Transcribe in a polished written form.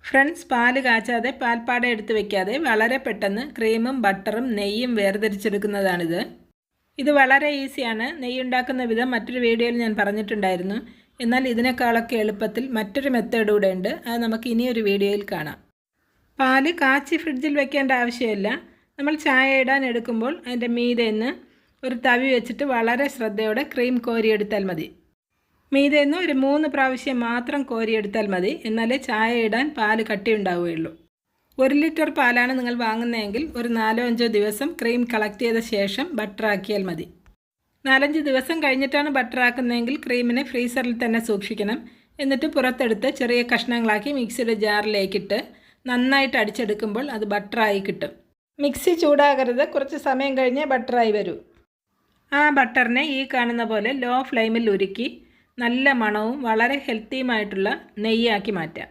Friends, പാല് കാച്ചാതെ പാൽപ്പാട എടുത്ത് വെക്കാതെ വളരെ പെട്ടെന്ന് ക്രീമും ബട്ടറും നെയ്യും വേർതിരിച്ചെടുക്കുന്നതാണിത്. ഇത് വളരെ ഈസിയാണ്. നെയ്യ് ഉണ്ടാക്കുന്ന വിധം മറ്റൊരു വീഡിയോയിൽ ഞാൻ പറഞ്ഞിട്ടുണ്ടായിരുന്നു. എന്നാൽ ഇതിനേക്കാളൊക്കെ എളുപ്പത്തിൽ മറ്റൊരു മെത്തേഡ് കൂടെ ഉണ്ട്. അത് നമുക്ക് ഇനിയൊരു വീഡിയോയിൽ കാണാം. പാല് കാച്ചി ഫ്രിഡ്ജിൽ വെക്കേണ്ട ആവശ്യമില്ല. നമ്മൾ ചായ ഇടാൻ എടുക്കുമ്പോൾ അതിൻ്റെ മീതെ നിന്ന് ഒരു തവി വെച്ചിട്ട് വളരെ ശ്രദ്ധയോടെ ക്രീം കോരിയെടുത്താൽ മതി. മീതെ നിന്ന് ഒരു 3 പ്രാവശ്യം മാത്രം കോരിയെടുത്താൽ മതി. എന്നാലേ ചായ ഇടാൻ പാല് കട്ടി ഉണ്ടാവുകയുള്ളൂ. 1 ലിറ്റർ പാലാണ് നിങ്ങൾ വാങ്ങുന്നതെങ്കിൽ ഒരു 4-5 ദിവസം ക്രീം കളക്ട് ചെയ്ത ശേഷം ബട്ടറാക്കിയാൽ മതി. 4-5 ദിവസം കഴിഞ്ഞിട്ടാണ് ബട്ടറാക്കുന്നതെങ്കിൽ ക്രീമിനെ ഫ്രീസറിൽ തന്നെ സൂക്ഷിക്കണം. എന്നിട്ട് പുറത്തെടുത്ത് ചെറിയ കഷ്ണങ്ങളാക്കി മിക്സിയുടെ ജാറിലേക്കിട്ട് നന്നായിട്ട് അടിച്ചെടുക്കുമ്പോൾ അത് ബട്ടറായി കിട്ടും. മിക്സി ചൂടാകരുത്. കുറച്ച് സമയം കഴിഞ്ഞേ ബട്ടറായി വരൂ. ആ ബട്ടറിനെ ഈ കാണുന്ന പോലെ ലോ ഫ്ലെയിമിൽ ഉരുക്കി നല്ല മണവും വളരെ ഹെൽത്തിയുമായിട്ടുള്ള നെയ്യാക്കി മാറ്റാം.